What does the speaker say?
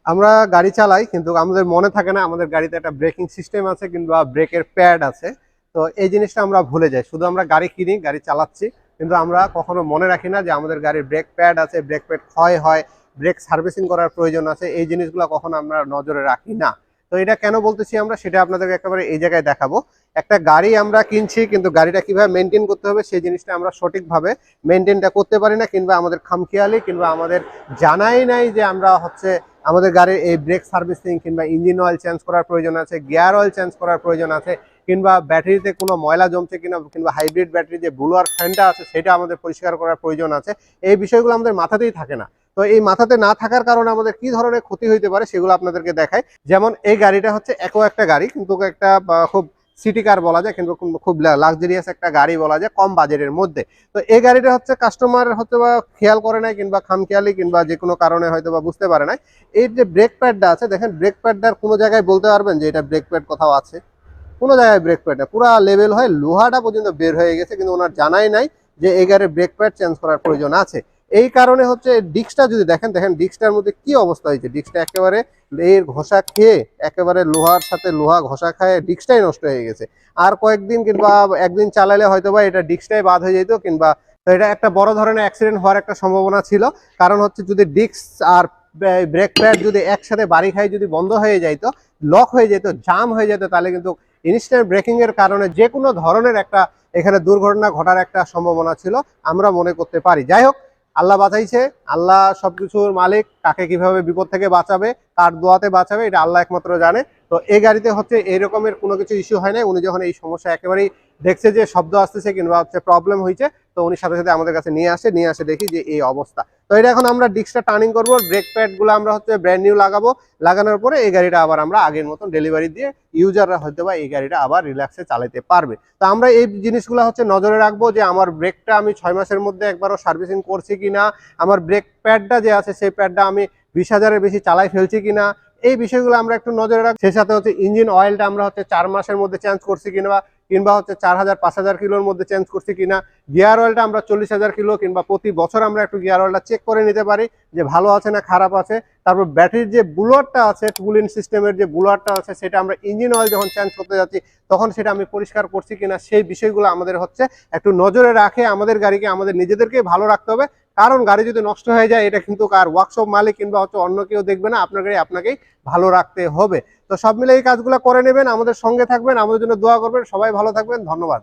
আমরা গাড়ি চালাই কিন্তু আমাদের মনে থাকে না আমাদের গাড়িতে একটা ব্রেকিং সিস্টেম আছে কিংবা ব্রেকের প্যাড আছে। তো এই জিনিসটা আমরা ভুলে যাই, শুধু আমরা গাড়ি কিনি, গাড়ি চালাচ্ছি, কিন্তু আমরা কখনো মনে রাখি না যে আমাদের গাড়ির ব্রেক প্যাড আছে, ব্রেক প্যাড ক্ষয় হয়, ব্রেক সার্ভিসিং করার প্রয়োজন আছে, এই জিনিসগুলো কখনো আমরা নজরে রাখি না। তো এটা কেন বলতেছি আমরা, সেটা আপনাদেরকে একেবারে এই জায়গায় দেখাবো। একটা গাড়ি আমরা কিনছি কিন্তু গাড়িটা কিভাবে মেনটেন করতে হবে সেই জিনিসটা আমরা সঠিকভাবে মেনটেনটা করতে পারি না, কিংবা আমাদের খামখেয়ালি কিংবা আমাদের জানাই নাই যে আমরা হচ্ছে আমাদের গাড়ির এই ব্রেক সার্ভিসিং কিংবা ইঞ্জিন অয়েল চেঞ্জ করার প্রয়োজন আছে, গিয়ার অয়েল চেঞ্জ করার প্রয়োজন আছে, কিংবা ব্যাটারিতে কোনো ময়লা জমছে কিনা, কিংবা হাইব্রিড ব্যাটারি যে ব্লুয়ার ফ্যানটা আছে সেটা আমাদের পরিষ্কার করার প্রয়োজন আছে। এই বিষয়গুলো আমাদের মাথাতেই থাকে না। তো এই মাথাতে না থাকার কারণে আমাদের কি ধরনের ক্ষতি হইতে পারে সেগুলো আপনাদেরকে দেখায়। যেমন এই গাড়িটা হচ্ছে একটা গাড়ি, কিন্তু একটা খুব সিটি কার বলা যায়, কিন্তু খুব লাক্সারিয়াস একটা গাড়ি বলা যায় কম বাজেটের মধ্যে। তো এই গাড়িটা হচ্ছে কাস্টমার হয়তো বা খেয়াল করে নাই কিংবা খামখেয়ালি কিংবা যে কোনো কারণে হয়তো বা বুঝতে পারে নাই। এই যে ব্রেক প্যাডটা আছে, দেখেন ব্রেক প্যাডটার কোনো জায়গায় বলতে পারবেন যে এটা ব্রেক প্যাড কোথাও আছে? কোনো জায়গায় ব্রেক প্যাডটা পুরো লেভেল হয়ে লোহাটা পর্যন্ত বের হয়ে গেছে, কিন্তু ওনার জানাই নাই যে এই গাড়ির ব্রেক প্যাড চেঞ্জ করার প্রয়োজন আছে। এই কারণে হচ্ছে ডিস্কটা যদি দেখেন ডিস্কটার মধ্যে কি অবস্থা হয়েছে। ডিস্কটা একেবারে এর ঘষা খেয়ে, একেবারে লোহার সাথে লোহা ঘষা খায় ডিস্কটাই নষ্ট হয়ে গেছে। আর কয়েকদিন কিংবা একদিন চালালে হয়তো বা এটা ডিস্কটাই বাদ হয়ে যেত, কিংবা তো এটা একটা বড় ধরনের অ্যাক্সিডেন্ট হওয়ার একটা সম্ভাবনা ছিল। কারণ হচ্ছে যদি ডিস্ক আর ব্রেক প্যাড যদি একসাথে বাড়ি খাই যদি বন্ধ হয়ে যাইতো, লক হয়ে যেত, জাম হয়ে যেত, তাহলে কিন্তু ইনস্ট্যান্ট ব্রেকিং এর কারণে যে কোনো ধরনের একটা এখানে দুর্ঘটনা ঘটার একটা সম্ভাবনা ছিল, আমরা মনে করতে পারি। যাই হোক, আল্লাহ বাঁচাইছে, আল্লাহ সবকিছুর মালিক, কাকে কিভাবে বিপদ থেকে বাঁচাবে, কার দোয়াতে বাঁচাবে, এটা আল্লাহ একমাত্র জানে। তো এই গাড়িতে হচ্ছে এরকমের কোনো কিছু ইস্যু হয় না। উনি যখন এই সমস্যা একেবারেই দেখছে যে শব্দ আসতেছে কিংবা হচ্ছে প্রবলেম হয়েছে, তো উনি সাথে সাথে আমাদের কাছে নিয়ে আসে দেখি যে এই অবস্থা। তো এটা এখন আমরা ডিস্কটা টার্নিং করবো, ব্রেক প্যাড গুলো আমরা হচ্ছে ব্র্যান্ড নিউ লাগাবো। লাগানোর পরে এই গাড়িটা আবার আমরা আগের মতন ডেলিভারি দিয়ে ইউজাররা হয়তো বা এই গাড়িটা আবার রিল্যাক্সে চালাতে পারবে। তো আমরা এই জিনিসগুলো হচ্ছে নজরে রাখবো যে আমার ব্রেকটা আমি 6 মাসের মধ্যে একবারও সার্ভিসিং করছি কিনা, আমার ব্রেক প্যাডটা যে আছে সেই প্যাডটা আমি 20,000-এর বেশি চালাই ফেলছি কিনা, এই বিষয়গুলো আমরা একটু নজরে রাখবো। সেই সাথে হচ্ছে ইঞ্জিন অয়েলটা আমরা হচ্ছে 4 মাসের মধ্যে চেঞ্জ করছি কিনা, কিংবা হচ্ছে 4,000-5,000 কিলোর মধ্যে চেঞ্জ করছি কিনা। গিয়ার অয়েলটা আমরা 40,000 কিলো কিংবা প্রতি বছর আমরা একটু গিয়ার অয়েলটা চেক করে নিতে পারি যে ভালো আছে না খারাপ আছে। তারপর ব্যাটারির যে বুলোয়ারটা আছে, টুল ইন সিস্টেমের যে বুলোয়ারটা আছে, সেটা আমরা ইঞ্জিন অয়েল যখন চেঞ্জ করতে যাচ্ছি তখন সেটা আমি পরিষ্কার করছি কিনা, সেই বিষয়গুলো আমাদের হচ্ছে একটু নজরে রাখে আমাদের গাড়িকে আমাদের নিজেদেরকে ভালো রাখতে হবে। কারণ গাড়ি যদি নষ্ট হয়ে যায় এটা কিন্তু আর ওয়ার্কশপ মালিক কিংবা হচ্ছে অন্য কেউ দেখবে না, আপনার গাড়ি আপনাকেই ভালো রাখতে হবে। তো সব মিলে এই কাজগুলো করে নেবেন, আমাদের সঙ্গে থাকবেন, আমাদের জন্য দোয়া করবেন। সবাই ভালো থাকবেন, ধন্যবাদ।